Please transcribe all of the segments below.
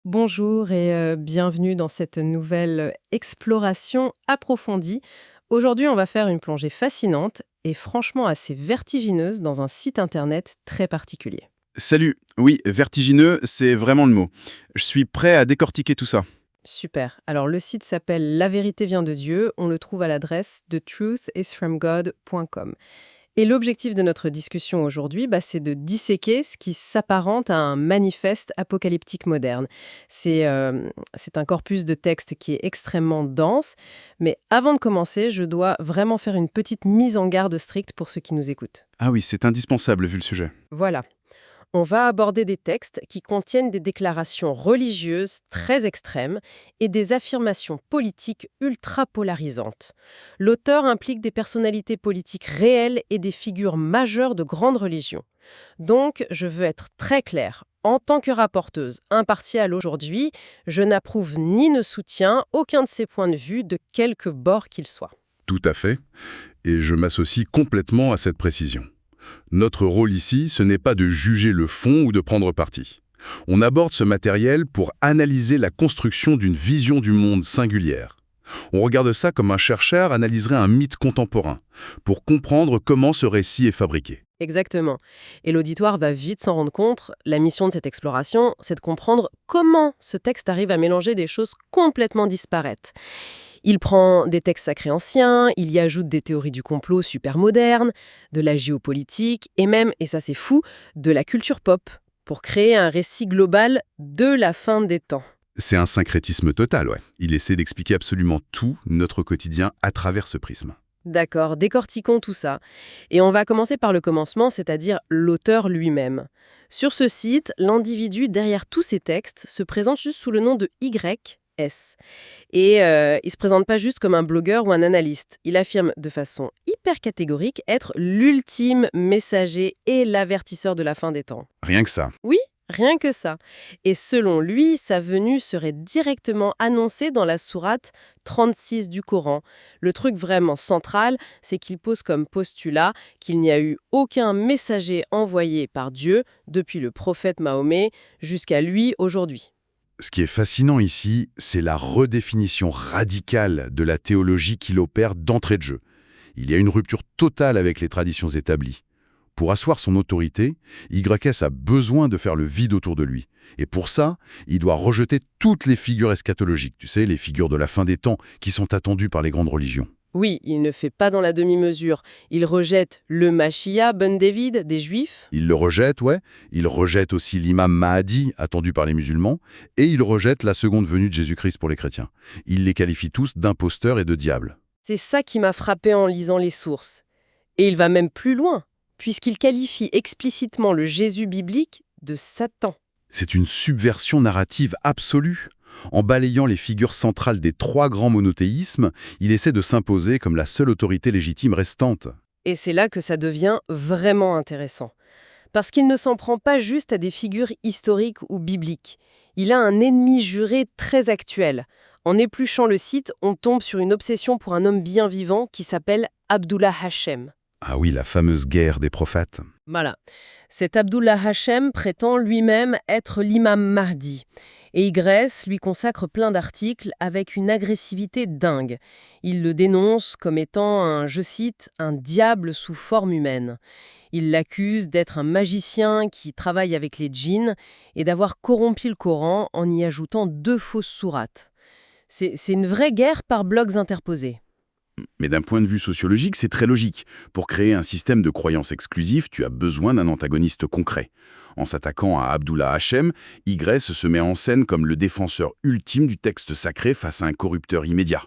Bonjour et bienvenue dans cette nouvelle exploration approfondie. Aujourd'hui, on va faire une plongée fascinante et franchement assez vertigineuse dans un site internet très particulier. Salut, oui, vertigineux, c'est vraiment le mot. Je suis prêt à décortiquer tout ça. Super. Alors le site s'appelle La vérité vient de Dieu. On le trouve à l'adresse thetruthisfromgod.com. Et l'objectif de notre discussion aujourd'hui, c'est de disséquer ce qui s'apparente à un manifeste apocalyptique moderne. C'est un corpus de textes qui est extrêmement dense, mais avant de commencer, je dois vraiment faire une petite mise en garde stricte pour ceux qui nous écoutent. Ah oui, c'est indispensable vu le sujet. Voilà. On va aborder des textes qui contiennent des déclarations religieuses très extrêmes et des affirmations politiques ultra polarisantes. L'auteur implique des personnalités politiques réelles et des figures majeures de grandes religions. Donc, je veux être très claire. En tant que rapporteuse impartiale aujourd'hui, je n'approuve ni ne soutiens aucun de ces points de vue de quelque bord qu'ils soient. Tout à fait, et je m'associe complètement à cette précision. Notre rôle ici, ce n'est pas de juger le fond ou de prendre parti. On aborde ce matériel pour analyser la construction d'une vision du monde singulière. On regarde ça comme un chercheur analyserait un mythe contemporain, pour comprendre comment ce récit est fabriqué. Exactement. Et l'auditoire va vite s'en rendre compte. La mission de cette exploration, c'est de comprendre comment ce texte arrive à mélanger des choses complètement disparates. Il prend des textes sacrés anciens, il y ajoute des théories du complot super modernes, de la géopolitique et même, et ça c'est fou, de la culture pop, pour créer un récit global de la fin des temps. C'est un syncrétisme total, ouais. Il essaie d'expliquer absolument tout notre quotidien à travers ce prisme. D'accord, décortiquons tout ça. Et on va commencer par le commencement, c'est-à-dire l'auteur lui-même. Sur ce site, l'individu derrière tous ces textes se présente juste sous le nom de YS. Et il se présente pas juste comme un blogueur ou un analyste. Il affirme de façon hyper catégorique être l'ultime messager et l'avertisseur de la fin des temps. Rien que ça. Oui, rien que ça. Et selon lui, sa venue serait directement annoncée dans la sourate 36 du Coran. Le truc vraiment central, c'est qu'il pose comme postulat qu'il n'y a eu aucun messager envoyé par Dieu depuis le prophète Mahomet jusqu'à lui aujourd'hui. Ce qui est fascinant ici, c'est la redéfinition radicale de la théologie qu'il opère d'entrée de jeu. Il y a une rupture totale avec les traditions établies. Pour asseoir son autorité, YS a besoin de faire le vide autour de lui. Et pour ça, il doit rejeter toutes les figures eschatologiques, tu sais, les figures de la fin des temps qui sont attendues par les grandes religions. Oui, il ne fait pas dans la demi-mesure. Il rejette le Mashiach ben David des Juifs. Il le rejette, ouais. Il rejette aussi l'imam Mahdi, attendu par les musulmans, et il rejette la seconde venue de Jésus-Christ pour les chrétiens. Il les qualifie tous d'imposteurs et de diables. C'est ça qui m'a frappé en lisant les sources. Et il va même plus loin, puisqu'il qualifie explicitement le Jésus biblique de Satan. C'est une subversion narrative absolue. En balayant les figures centrales des trois grands monothéismes, il essaie de s'imposer comme la seule autorité légitime restante. Et c'est là que ça devient vraiment intéressant. Parce qu'il ne s'en prend pas juste à des figures historiques ou bibliques. Il a un ennemi juré très actuel. En épluchant le site, on tombe sur une obsession pour un homme bien vivant qui s'appelle Abdullah Hashem. Ah oui, la fameuse guerre des prophètes. Voilà. Cet Abdullah Hashem prétend lui-même être l'imam Mahdi. Et YS lui consacre plein d'articles avec une agressivité dingue. Il le dénonce comme étant je cite, un diable sous forme humaine. Il l'accuse d'être un magicien qui travaille avec les djinns et d'avoir corrompu le Coran en y ajoutant 2 fausses sourates. C'est une vraie guerre par blocs interposés. Mais d'un point de vue sociologique, c'est très logique. Pour créer un système de croyances exclusif, tu as besoin d'un antagoniste concret. En s'attaquant à Abdullah Hashem, Y se met en scène comme le défenseur ultime du texte sacré face à un corrupteur immédiat.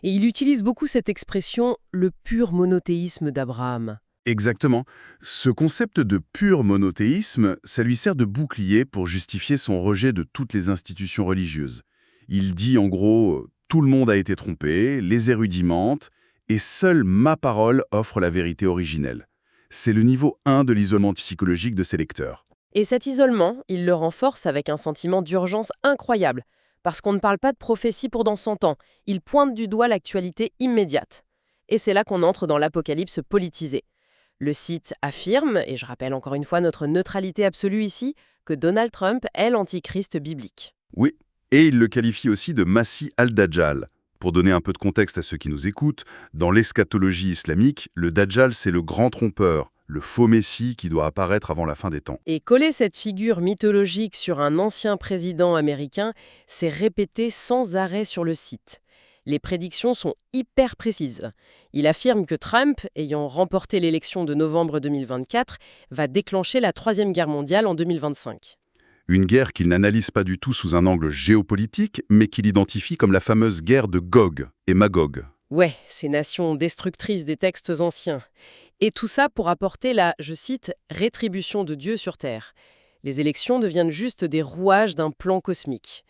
Et il utilise beaucoup cette expression « le pur monothéisme d'Abraham ». Exactement. Ce concept de pur monothéisme, ça lui sert de bouclier pour justifier son rejet de toutes les institutions religieuses. Il dit en gros « tout le monde a été trompé, les érudits mentent, et seule ma parole offre la vérité originelle ». C'est le niveau 1 de l'isolement psychologique de ses lecteurs. Et cet isolement, il le renforce avec un sentiment d'urgence incroyable, parce qu'on ne parle pas de prophétie pour dans 100 ans, il pointe du doigt l'actualité immédiate. Et c'est là qu'on entre dans l'apocalypse politisé. Le site affirme, et je rappelle encore une fois notre neutralité absolue ici, que Donald Trump est l'antichrist biblique. Oui, et il le qualifie aussi de Masih al-Dajjal. Pour donner un peu de contexte à ceux qui nous écoutent, dans l'eschatologie islamique, le Dajjal, c'est le grand trompeur, le faux messie qui doit apparaître avant la fin des temps. Et coller cette figure mythologique sur un ancien président américain, c'est répété sans arrêt sur le site. Les prédictions sont hyper précises. Il affirme que Trump, ayant remporté l'élection de novembre 2024, va déclencher la Troisième Guerre mondiale en 2025. Une guerre qu'il n'analyse pas du tout sous un angle géopolitique, mais qu'il identifie comme la fameuse guerre de Gog et Magog. Ouais, ces nations destructrices des textes anciens. Et tout ça pour apporter la, je cite, « rétribution de Dieu sur Terre ». Les élections deviennent juste des rouages d'un plan cosmique.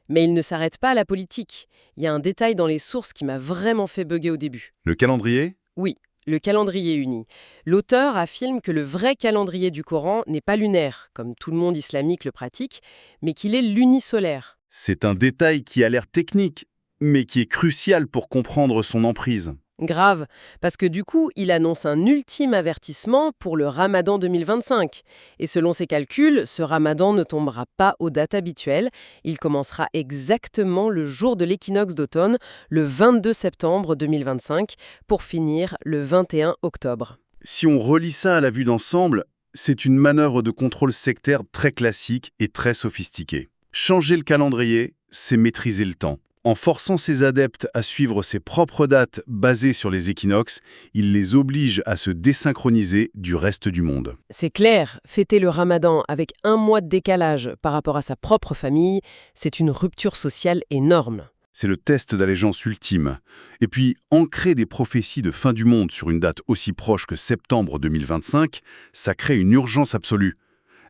Mais il ne s'arrête pas à la politique. Il y a un détail dans les sources qui m'a vraiment fait bugger au début. Le calendrier? Oui, le calendrier uni. L'auteur affirme que le vrai calendrier du Coran n'est pas lunaire, comme tout le monde islamique le pratique, mais qu'il est lunisolaire. C'est un détail qui a l'air technique, mais qui est crucial pour comprendre son emprise. Grave, parce que du coup, il annonce un ultime avertissement pour le Ramadan 2025. Et selon ses calculs, ce Ramadan ne tombera pas aux dates habituelles. Il commencera exactement le jour de l'équinoxe d'automne, le 22 septembre 2025, pour finir le 21 octobre. Si on relie ça à la vue d'ensemble, c'est une manœuvre de contrôle sectaire très classique et très sophistiquée. Changer le calendrier, c'est maîtriser le temps. En forçant ses adeptes à suivre ses propres dates basées sur les équinoxes, il les oblige à se désynchroniser du reste du monde. C'est clair, fêter le Ramadan avec un mois de décalage par rapport à sa propre famille, c'est une rupture sociale énorme. C'est le test d'allégeance ultime. Et puis, ancrer des prophéties de fin du monde sur une date aussi proche que septembre 2025, ça crée une urgence absolue.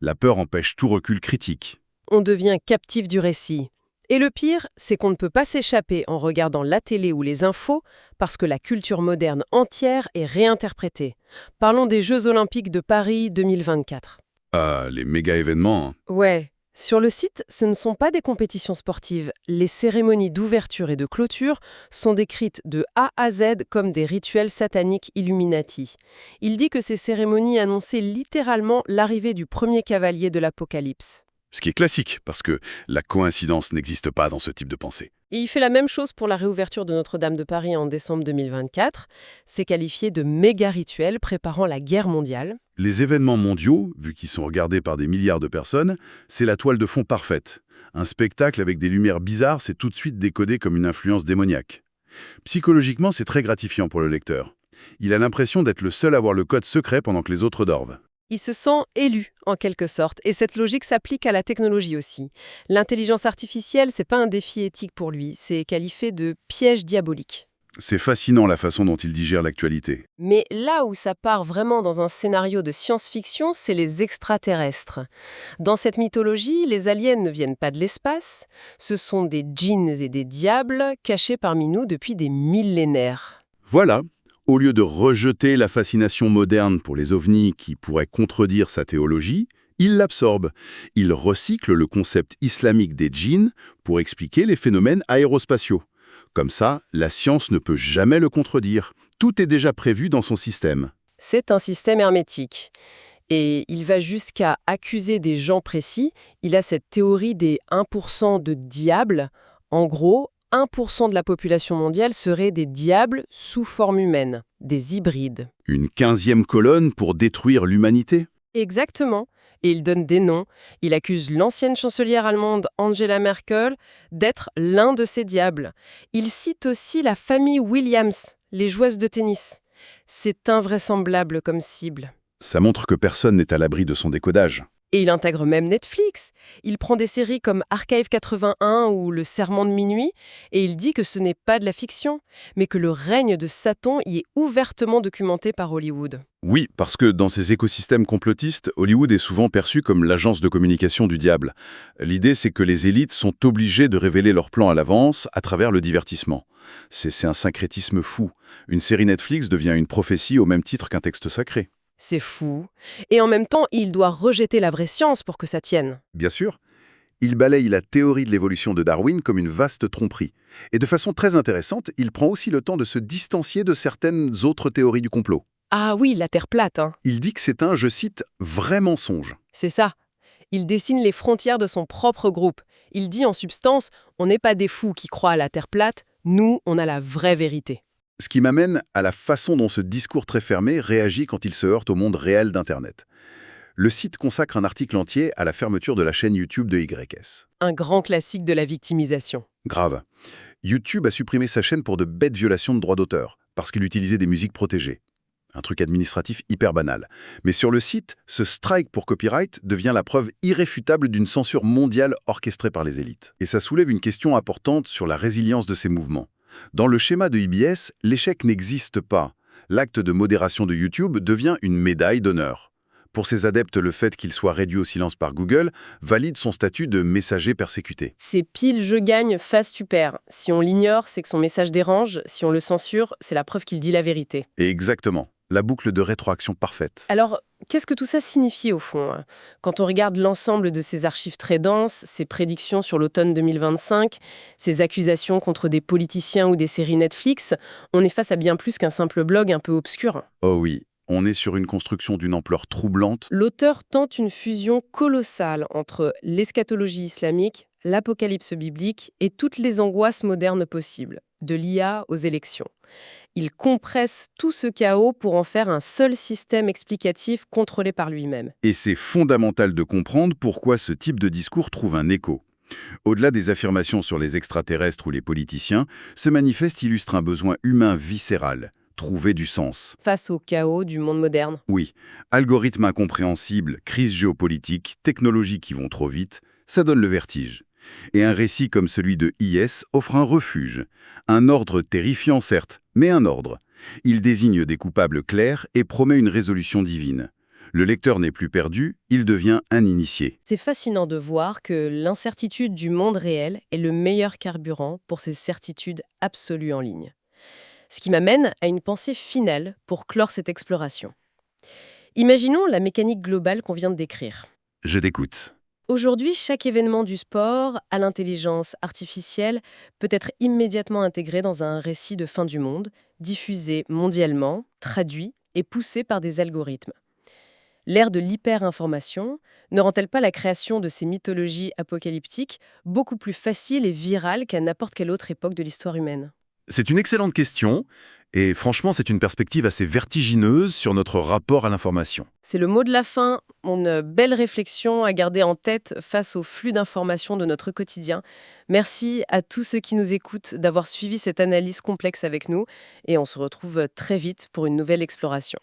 La peur empêche tout recul critique. On devient captif du récit. Et le pire, c'est qu'on ne peut pas s'échapper en regardant la télé ou les infos parce que la culture moderne entière est réinterprétée. Parlons des Jeux Olympiques de Paris 2024. Ah, les méga-événements, hein. Ouais. Sur le site, ce ne sont pas des compétitions sportives. Les cérémonies d'ouverture et de clôture sont décrites de A à Z comme des rituels sataniques Illuminati. Il dit que ces cérémonies annonçaient littéralement l'arrivée du premier cavalier de l'Apocalypse. Ce qui est classique, parce que la coïncidence n'existe pas dans ce type de pensée. Et il fait la même chose pour la réouverture de Notre-Dame de Paris en décembre 2024. C'est qualifié de méga rituel préparant la guerre mondiale. Les événements mondiaux, vu qu'ils sont regardés par des milliards de personnes, c'est la toile de fond parfaite. Un spectacle avec des lumières bizarres, c'est tout de suite décodé comme une influence démoniaque. Psychologiquement, c'est très gratifiant pour le lecteur. Il a l'impression d'être le seul à avoir le code secret pendant que les autres dorment. Il se sent élu, en quelque sorte, et cette logique s'applique à la technologie aussi. L'intelligence artificielle, c'est pas un défi éthique pour lui, c'est qualifié de piège diabolique. C'est fascinant la façon dont il digère l'actualité. Mais là où ça part vraiment dans un scénario de science-fiction, c'est les extraterrestres. Dans cette mythologie, les aliens ne viennent pas de l'espace, ce sont des djinns et des diables cachés parmi nous depuis des millénaires. Voilà. Au lieu de rejeter la fascination moderne pour les ovnis qui pourrait contredire sa théologie, il l'absorbe. Il recycle le concept islamique des djinns pour expliquer les phénomènes aérospatiaux. Comme ça, la science ne peut jamais le contredire. Tout est déjà prévu dans son système. C'est un système hermétique. Et il va jusqu'à accuser des gens précis. Il a cette théorie des 1% de diables. En gros, 1% de la population mondiale serait des diables sous forme humaine, des hybrides. Une 15e colonne pour détruire l'humanité? Exactement. Et il donne des noms. Il accuse l'ancienne chancelière allemande Angela Merkel d'être l'un de ces diables. Il cite aussi la famille Williams, les joueuses de tennis. C'est invraisemblable comme cible. Ça montre que personne n'est à l'abri de son décodage. Et il intègre même Netflix. Il prend des séries comme Archive 81 ou Le Serment de minuit, et il dit que ce n'est pas de la fiction, mais que le règne de Satan y est ouvertement documenté par Hollywood. Oui, parce que dans ces écosystèmes complotistes, Hollywood est souvent perçu comme l'agence de communication du diable. L'idée, c'est que les élites sont obligées de révéler leurs plans à l'avance à travers le divertissement. C'est un syncrétisme fou. Une série Netflix devient une prophétie au même titre qu'un texte sacré. C'est fou. Et en même temps, il doit rejeter la vraie science pour que ça tienne. Bien sûr, il balaye la théorie de l'évolution de Darwin comme une vaste tromperie. Et de façon très intéressante, il prend aussi le temps de se distancier de certaines autres théories du complot. Ah oui, la Terre plate, hein. Il dit que c'est un, je cite, « vrai mensonge ». C'est ça. Il dessine les frontières de son propre groupe. Il dit en substance, on n'est pas des fous qui croient à la Terre plate, nous, on a la vraie vérité. Ce qui m'amène à la façon dont ce discours très fermé réagit quand il se heurte au monde réel d'Internet. Le site consacre un article entier à la fermeture de la chaîne YouTube de YS. Un grand classique de la victimisation. Grave. YouTube a supprimé sa chaîne pour de bêtes violations de droits d'auteur, parce qu'il utilisait des musiques protégées. Un truc administratif hyper banal. Mais sur le site, ce strike pour copyright devient la preuve irréfutable d'une censure mondiale orchestrée par les élites. Et ça soulève une question importante sur la résilience de ces mouvements. Dans le schéma de IBS, l'échec n'existe pas. L'acte de modération de YouTube devient une médaille d'honneur. Pour ses adeptes, le fait qu'il soit réduit au silence par Google valide son statut de messager persécuté. C'est pile je gagne, face tu perds. Si on l'ignore, c'est que son message dérange. Si on le censure, c'est la preuve qu'il dit la vérité. Et exactement, la boucle de rétroaction parfaite. Alors, qu'est-ce que tout ça signifie au fond, hein? Quand on regarde l'ensemble de ces archives très denses, ces prédictions sur l'automne 2025, ces accusations contre des politiciens ou des séries Netflix, on est face à bien plus qu'un simple blog un peu obscur. Oh oui, on est sur une construction d'une ampleur troublante. L'auteur tente une fusion colossale entre l'eschatologie islamique, l'apocalypse biblique et toutes les angoisses modernes possibles, de l'IA aux élections. Il compresse tout ce chaos pour en faire un seul système explicatif contrôlé par lui-même. Et c'est fondamental de comprendre pourquoi ce type de discours trouve un écho. Au-delà des affirmations sur les extraterrestres ou les politiciens, ce manifeste illustre un besoin humain viscéral. Trouver du sens. Face au chaos du monde moderne. Oui, algorithmes incompréhensibles, crise géopolitique, technologies qui vont trop vite, ça donne le vertige. Et un récit comme celui de IS offre un refuge. Un ordre terrifiant certes, mais un ordre. Il désigne des coupables clairs et promet une résolution divine. Le lecteur n'est plus perdu, il devient un initié. C'est fascinant de voir que l'incertitude du monde réel est le meilleur carburant pour ces certitudes absolues en ligne. Ce qui m'amène à une pensée finale pour clore cette exploration. Imaginons la mécanique globale qu'on vient de décrire. Je t'écoute. Aujourd'hui, chaque événement du sport à l'intelligence artificielle peut être immédiatement intégré dans un récit de fin du monde, diffusé mondialement, traduit et poussé par des algorithmes. L'ère de l'hyper-information ne rend-elle pas la création de ces mythologies apocalyptiques beaucoup plus facile et virale qu'à n'importe quelle autre époque de l'histoire humaine ? C'est une excellente question, et franchement, c'est une perspective assez vertigineuse sur notre rapport à l'information. C'est le mot de la fin, une belle réflexion à garder en tête face au flux d'informations de notre quotidien. Merci à tous ceux qui nous écoutent d'avoir suivi cette analyse complexe avec nous, et on se retrouve très vite pour une nouvelle exploration.